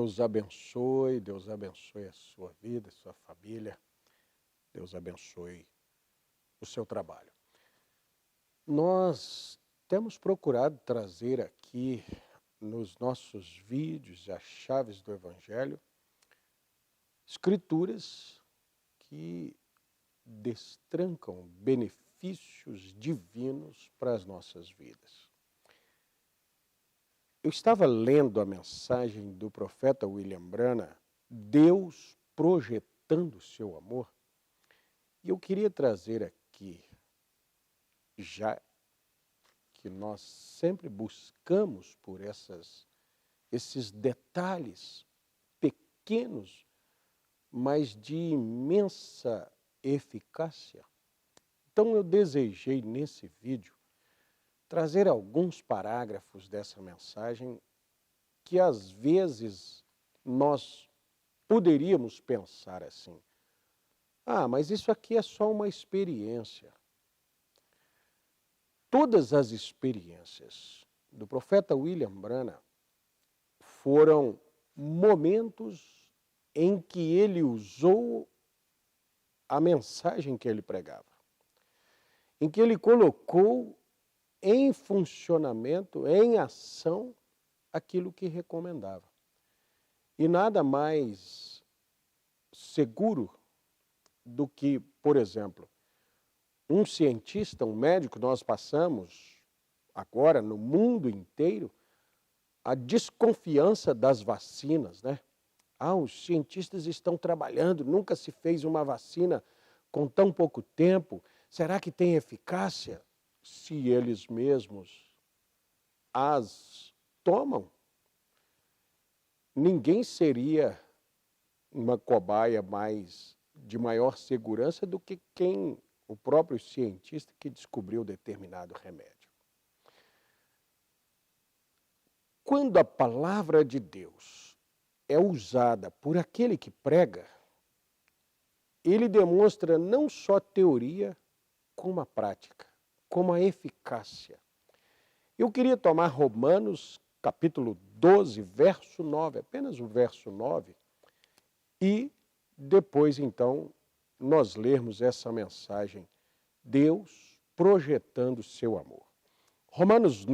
Deus abençoe a sua vida, a sua família, Deus abençoe o seu trabalho. Nós temos procurado trazer aqui nos nossos vídeos as chaves do Evangelho, escrituras que destrancam benefícios divinos para as nossas vidas. Eu estava lendo a mensagem do profeta William Branham, Deus projetando o seu amor, e eu queria trazer aqui, já que nós sempre buscamos por esses detalhes pequenos, mas de imensa eficácia. Então eu desejei nesse vídeo trazer alguns parágrafos dessa mensagem que às vezes nós poderíamos pensar assim: ah, mas isso aqui é só uma experiência. Todas as experiências do profeta William Branham foram momentos em que ele usou a mensagem que ele pregava, em que ele colocou em funcionamento, em ação, aquilo que recomendava. E nada mais seguro do que, por exemplo, um cientista, um médico. Nós passamos agora no mundo inteiro a desconfiança das vacinas, né? Ah, os cientistas estão trabalhando, nunca se fez uma vacina com tão pouco tempo. Será que tem eficácia? Se eles mesmos as tomam, ninguém seria uma cobaia de maior segurança do que o próprio cientista que descobriu determinado remédio. Quando a palavra de Deus é usada por aquele que prega, ele demonstra não só teoria, como a prática, como a eficácia. Eu queria tomar Romanos, capítulo 12, verso 9, apenas o verso 9, e depois, então, nós lermos essa mensagem, Deus projetando o seu amor. Romanos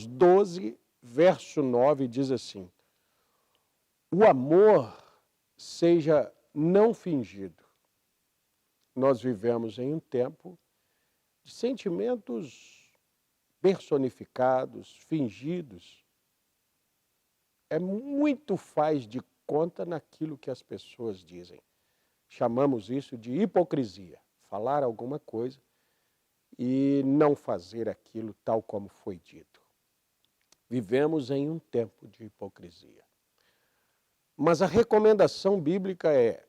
12, verso 9, diz assim: o amor seja não fingido. Nós vivemos em um tempo de sentimentos personificados, fingidos. É muito faz de conta naquilo que as pessoas dizem. Chamamos isso de hipocrisia. Falar alguma coisa e não fazer aquilo tal como foi dito. Vivemos em um tempo de hipocrisia. Mas a recomendação bíblica é: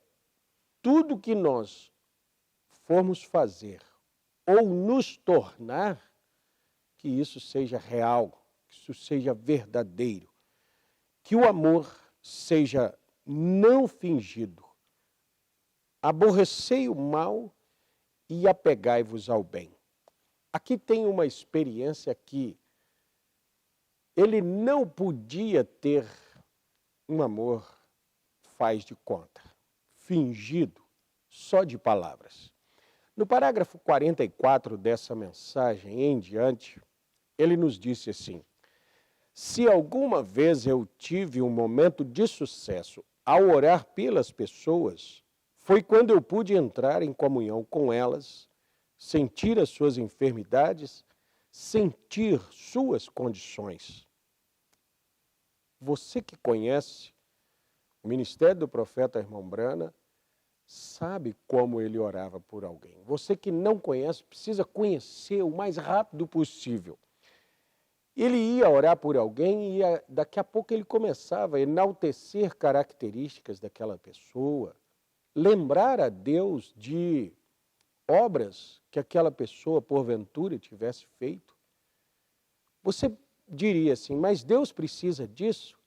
tudo que nós formos fazer ou nos tornar, que isso seja real, que isso seja verdadeiro, que o amor seja não fingido. Aborrecei o mal e apegai-vos ao bem. Aqui tem uma experiência que ele não podia ter um amor faz de conta, fingido, só de palavras. No parágrafo 44 dessa mensagem em diante, ele nos disse assim: se alguma vez eu tive um momento de sucesso ao orar pelas pessoas, foi quando eu pude entrar em comunhão com elas, sentir as suas enfermidades, sentir suas condições. Você que conhece o ministério do profeta Irmão Branham, sabe como ele orava por alguém. Você que não conhece, precisa conhecer o mais rápido possível. Ele ia orar por alguém e daqui a pouco ele começava a enaltecer características daquela pessoa, lembrar a Deus de obras que aquela pessoa, porventura, tivesse feito. Você diria assim: mas Deus precisa disso?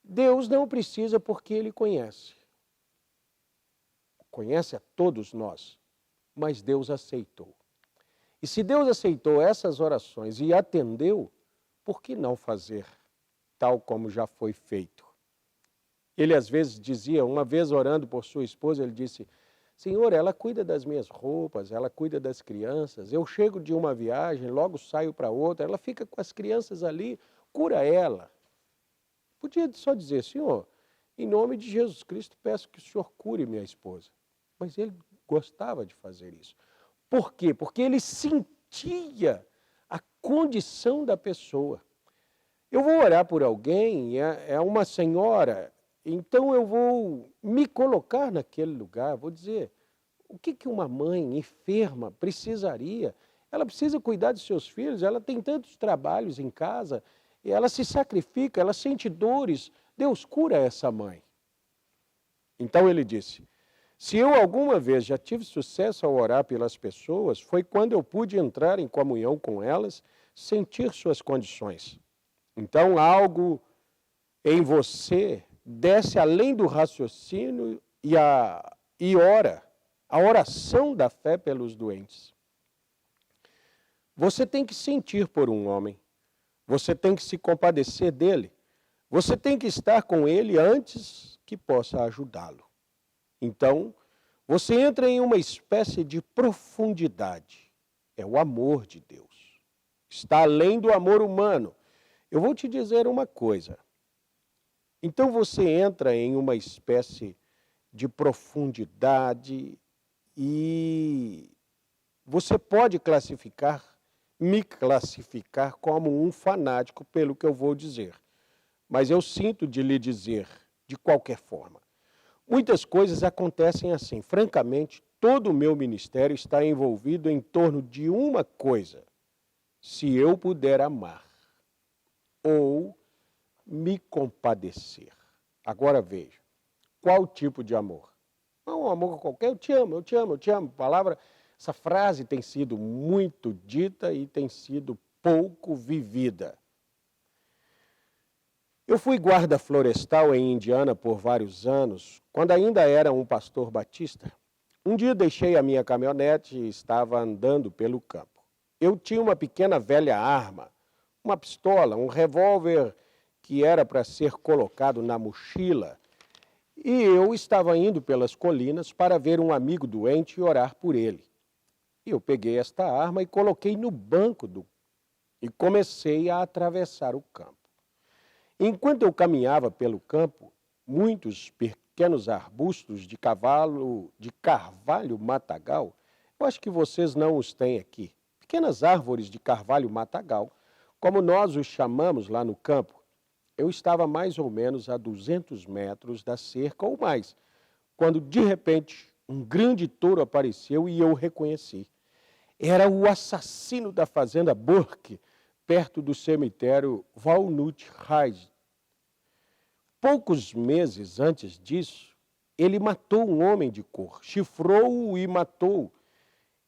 Deus não precisa, porque Ele conhece. Conhece a todos nós, mas Deus aceitou. E se Deus aceitou essas orações e atendeu, por que não fazer tal como já foi feito? Ele às vezes dizia, uma vez orando por sua esposa, ele disse: Senhor, ela cuida das minhas roupas, ela cuida das crianças, eu chego de uma viagem, logo saio para outra, ela fica com as crianças ali, cura ela. Podia só dizer: Senhor, em nome de Jesus Cristo, peço que o Senhor cure minha esposa. Mas ele gostava de fazer isso. Por quê? Porque ele sentia a condição da pessoa. Eu vou orar por alguém, é uma senhora, então eu vou me colocar naquele lugar, vou dizer, o que uma mãe enferma precisaria? Ela precisa cuidar de seus filhos, ela tem tantos trabalhos em casa, ela se sacrifica, ela sente dores, Deus cura essa mãe. Então ele disse, se eu alguma vez já tive sucesso ao orar pelas pessoas, foi quando eu pude entrar em comunhão com elas, sentir suas condições. Então algo em você desce além do raciocínio e ora, a oração da fé pelos doentes. Você tem que sentir por um homem, você tem que se compadecer dele, você tem que estar com ele antes que possa ajudá-lo. Então, você entra em uma espécie de profundidade. É o amor de Deus. Está além do amor humano. Eu vou te dizer uma coisa. Então você entra em uma espécie de profundidade e você pode me classificar como um fanático pelo que eu vou dizer. Mas eu sinto de lhe dizer, de qualquer forma. Muitas coisas acontecem assim. Francamente, todo o meu ministério está envolvido em torno de uma coisa. Se eu puder amar ou me compadecer. Agora veja, qual tipo de amor? Não, um amor qualquer, eu te amo, eu te amo, eu te amo. Essa frase tem sido muito dita e tem sido pouco vivida. Eu fui guarda florestal em Indiana por vários anos, quando ainda era um pastor batista. Um dia deixei a minha caminhonete e estava andando pelo campo. Eu tinha uma pequena velha arma, uma pistola, um revólver que era para ser colocado na mochila, e eu estava indo pelas colinas para ver um amigo doente e orar por ele. E eu peguei esta arma e coloquei no banco e comecei a atravessar o campo. Enquanto eu caminhava pelo campo, muitos pequenos arbustos de carvalho matagal, eu acho que vocês não os têm aqui, pequenas árvores de carvalho matagal, como nós os chamamos lá no campo. Eu estava mais ou menos a 200 metros da cerca ou mais, quando de repente um grande touro apareceu e eu o reconheci. Era o assassino da fazenda Burke, perto do cemitério Walnut Ridge. Poucos meses antes disso, ele matou um homem de cor, chifrou-o e matou.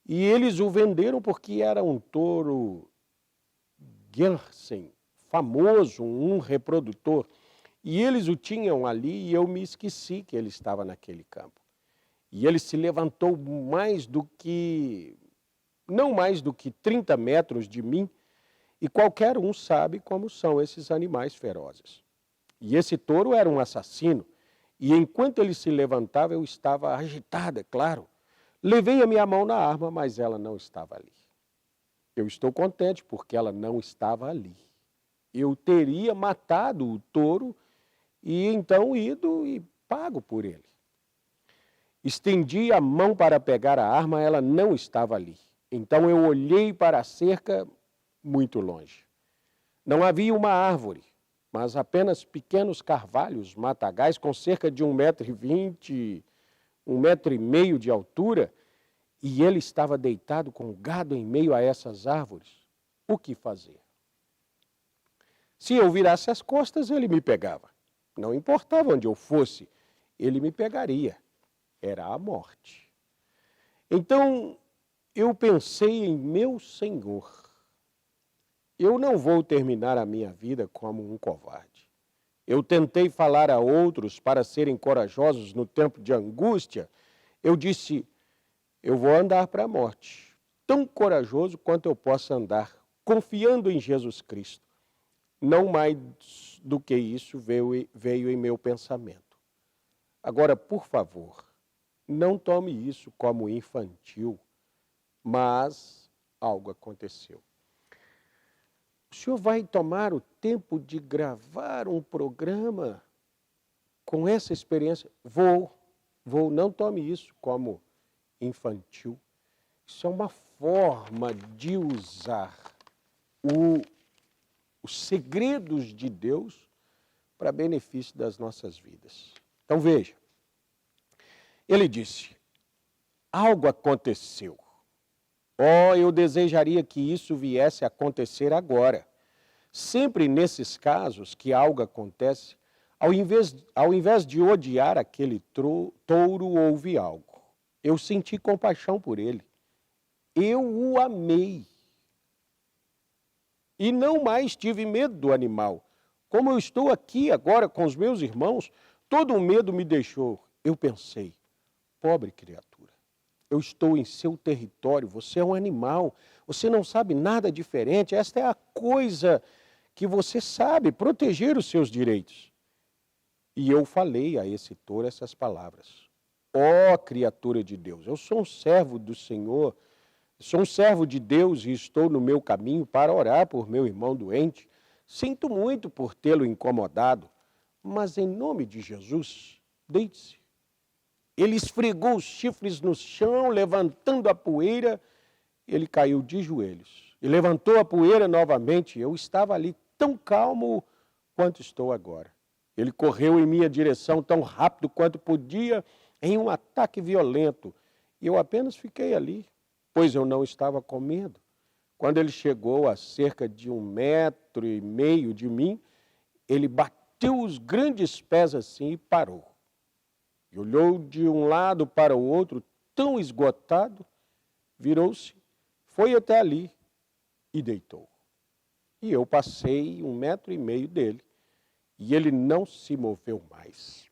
E eles o venderam porque era um touro Gersen, famoso, um reprodutor. E eles o tinham ali e eu me esqueci que ele estava naquele campo. E ele se levantou não mais do que 30 metros de mim, e qualquer um sabe como são esses animais ferozes. E esse touro era um assassino, e enquanto ele se levantava, eu estava agitada, claro. Levei a minha mão na arma, mas ela não estava ali. Eu estou contente porque ela não estava ali. Eu teria matado o touro e então ido e pago por ele. Estendi a mão para pegar a arma, ela não estava ali. Então eu olhei para a cerca muito longe. Não havia uma árvore, mas apenas pequenos carvalhos matagais com cerca de 1,20 m, 1,5 m de altura, e ele estava deitado com o gado em meio a essas árvores. O que fazer? Se eu virasse as costas, ele me pegava. Não importava onde eu fosse, ele me pegaria. Era a morte. Então, eu pensei em meu Senhor. Eu não vou terminar a minha vida como um covarde. Eu tentei falar a outros para serem corajosos no tempo de angústia. Eu disse, eu vou andar para a morte, tão corajoso quanto eu possa andar, confiando em Jesus Cristo. Não mais do que isso veio em meu pensamento. Agora, por favor, não tome isso como infantil, mas algo aconteceu. O senhor vai tomar o tempo de gravar um programa com essa experiência? Vou, não tome isso como infantil. Isso é uma forma de usar os segredos de Deus para benefício das nossas vidas. Então veja, ele disse, algo aconteceu. Oh, eu desejaria que isso viesse a acontecer agora. Sempre nesses casos que algo acontece, ao invés de odiar aquele touro, houve algo. Eu senti compaixão por ele. Eu o amei. E não mais tive medo do animal. Como eu estou aqui agora com os meus irmãos, todo o medo me deixou. Eu pensei, pobre criatura, eu estou em seu território, você é um animal, você não sabe nada diferente, esta é a coisa que você sabe, proteger os seus direitos. E eu falei a esse touro essas palavras. Ó criatura de Deus, eu sou um servo do Senhor, sou um servo de Deus e estou no meu caminho para orar por meu irmão doente. Sinto muito por tê-lo incomodado, mas em nome de Jesus, deite-se. Ele esfregou os chifres no chão, levantando a poeira, ele caiu de joelhos. E levantou a poeira novamente, eu estava ali tão calmo quanto estou agora. Ele correu em minha direção tão rápido quanto podia, em um ataque violento. E eu apenas fiquei ali, pois eu não estava com medo. Quando ele chegou a cerca de 1,5 metros de mim, ele bateu os grandes pés assim e parou. E olhou de um lado para o outro, tão esgotado, virou-se, foi até ali e deitou. E eu passei 1,5 metro dele, e ele não se moveu mais.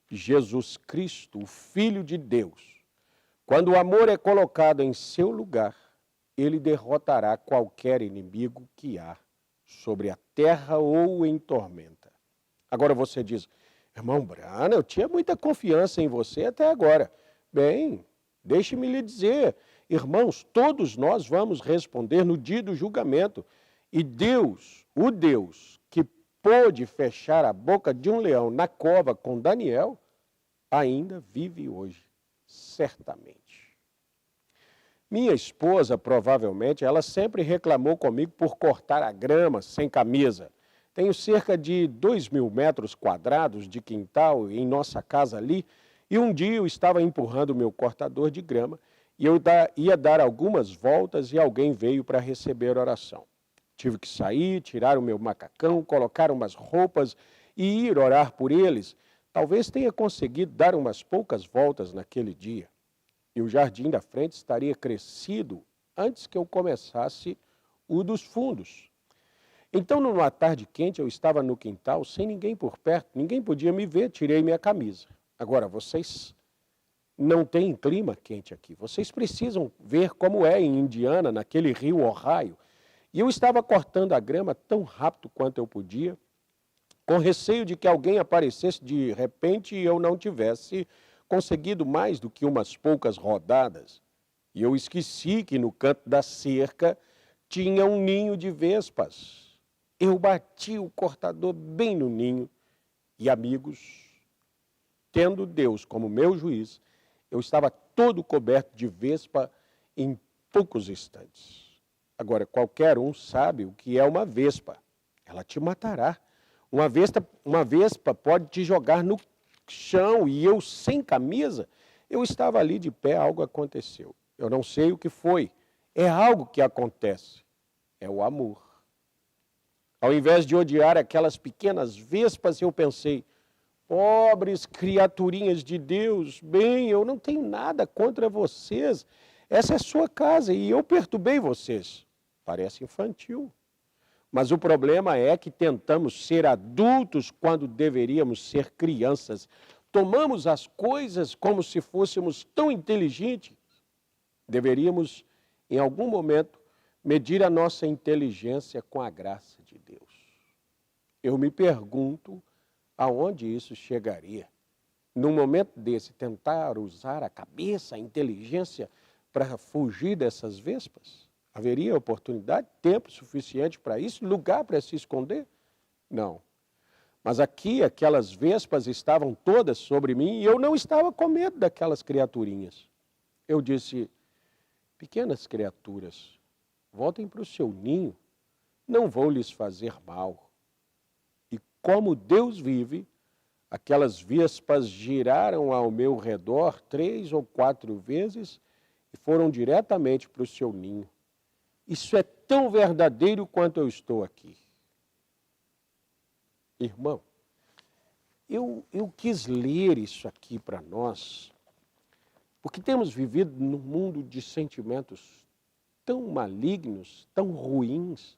Jesus Cristo, o Filho de Deus, quando o amor é colocado em seu lugar, ele derrotará qualquer inimigo que há sobre a terra ou em tormenta. Agora você diz, irmão Brana, eu tinha muita confiança em você até agora. Bem, deixe-me lhe dizer, irmãos, todos nós vamos responder no dia do julgamento. E Deus, o Deus que pôde fechar a boca de um leão na cova com Daniel, ainda vive hoje, certamente. Minha esposa, provavelmente, ela sempre reclamou comigo por cortar a grama sem camisa. Tenho cerca de 2.000 metros quadrados de quintal em nossa casa ali, e um dia eu estava empurrando o meu cortador de grama e eu ia dar algumas voltas e alguém veio para receber oração. Tive que sair, tirar o meu macacão, colocar umas roupas e ir orar por eles. Talvez tenha conseguido dar umas poucas voltas naquele dia. E o jardim da frente estaria crescido antes que eu começasse o dos fundos. Então, numa tarde quente, eu estava no quintal, sem ninguém por perto, ninguém podia me ver, tirei minha camisa. Agora, vocês não têm clima quente aqui, vocês precisam ver como é em Indiana, naquele rio Ohio. E eu estava cortando a grama tão rápido quanto eu podia, com receio de que alguém aparecesse de repente e eu não tivesse conseguido mais do que umas poucas rodadas. E eu esqueci que no canto da cerca tinha um ninho de vespas. Eu bati o cortador bem no ninho e, amigos, tendo Deus como meu juiz, eu estava todo coberto de vespa em poucos instantes. Agora, qualquer um sabe o que é uma vespa. Ela te matará. Uma vespa pode te jogar no chão e eu, sem camisa, eu estava ali de pé, algo aconteceu. Eu não sei o que foi. É algo que acontece. É o amor. Ao invés de odiar aquelas pequenas vespas, eu pensei, pobres criaturinhas de Deus, bem, eu não tenho nada contra vocês. Essa é a sua casa e eu perturbei vocês. Parece infantil. Mas o problema é que tentamos ser adultos quando deveríamos ser crianças. Tomamos as coisas como se fôssemos tão inteligentes. Deveríamos, em algum momento, medir a nossa inteligência com a graça de Deus. Eu me pergunto aonde isso chegaria. num momento desse, tentar usar a cabeça, a inteligência para fugir dessas vespas? Haveria oportunidade, tempo suficiente para isso, lugar para se esconder? Não. Mas aqui aquelas vespas estavam todas sobre mim e eu não estava com medo daquelas criaturinhas. Eu disse: pequenas criaturas, voltem para o seu ninho, não vou lhes fazer mal. E como Deus vive, aquelas vespas giraram ao meu redor 3 ou 4 vezes e foram diretamente para o seu ninho. Isso é tão verdadeiro quanto eu estou aqui. Irmão, eu quis ler isso aqui para nós, porque temos vivido num mundo de sentimentos tão malignos, tão ruins,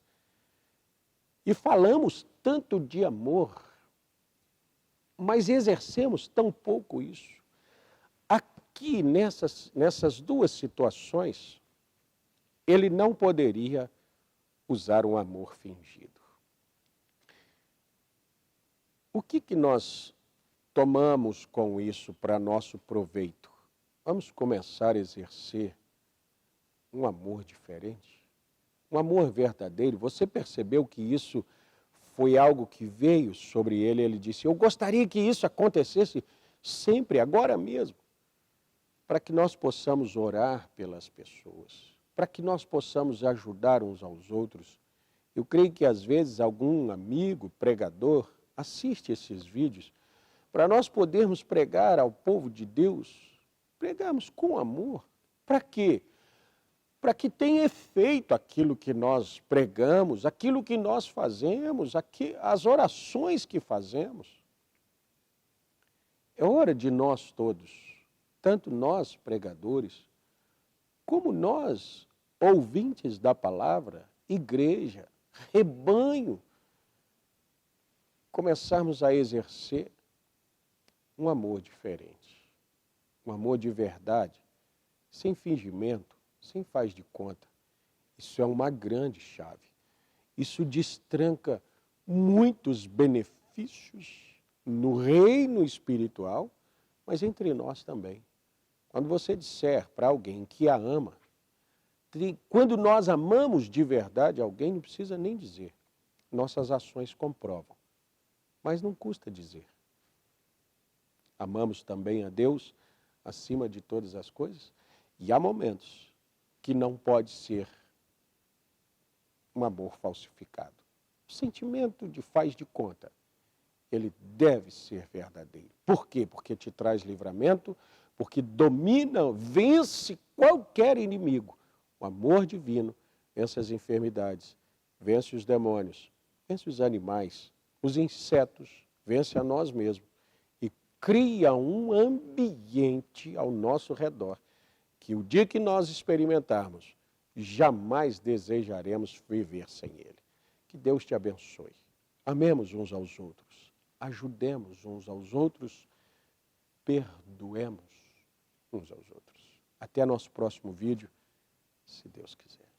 e falamos tanto de amor, mas exercemos tão pouco isso. Aqui, nessas duas situações, ele não poderia usar um amor fingido. O que nós tomamos com isso para nosso proveito? Vamos começar a exercer um amor diferente? Um amor verdadeiro? Você percebeu que isso foi algo que veio sobre ele? Ele disse: eu gostaria que isso acontecesse sempre, agora mesmo, para que nós possamos orar pelas pessoas, para que nós possamos ajudar uns aos outros. Eu creio que às vezes algum amigo, pregador, assiste esses vídeos para nós podermos pregar ao povo de Deus, pregarmos com amor. Para quê? Para que tenha efeito aquilo que nós pregamos, aquilo que nós fazemos, as orações que fazemos. É hora de nós todos, tanto nós pregadores, como nós ouvintes da palavra, igreja, rebanho, começarmos a exercer um amor diferente, um amor de verdade, sem fingimento, sem faz de conta. Isso é uma grande chave. Isso destranca muitos benefícios no reino espiritual, mas entre nós também. Quando você disser para alguém que a ama, quando nós amamos de verdade alguém, não precisa nem dizer. Nossas ações comprovam. Mas não custa dizer. Amamos também a Deus acima de todas as coisas, e há momentos que não pode ser um amor falsificado. O sentimento de faz de conta, ele deve ser verdadeiro. Por quê? Porque te traz livramento, porque domina, vence qualquer inimigo. O amor divino vence as enfermidades, vence os demônios, vence os animais, os insetos, vence a nós mesmos e cria um ambiente ao nosso redor que o dia que nós experimentarmos, jamais desejaremos viver sem ele. Que Deus te abençoe. Amemos uns aos outros, ajudemos uns aos outros, perdoemos uns aos outros. Até nosso próximo vídeo, se Deus quiser.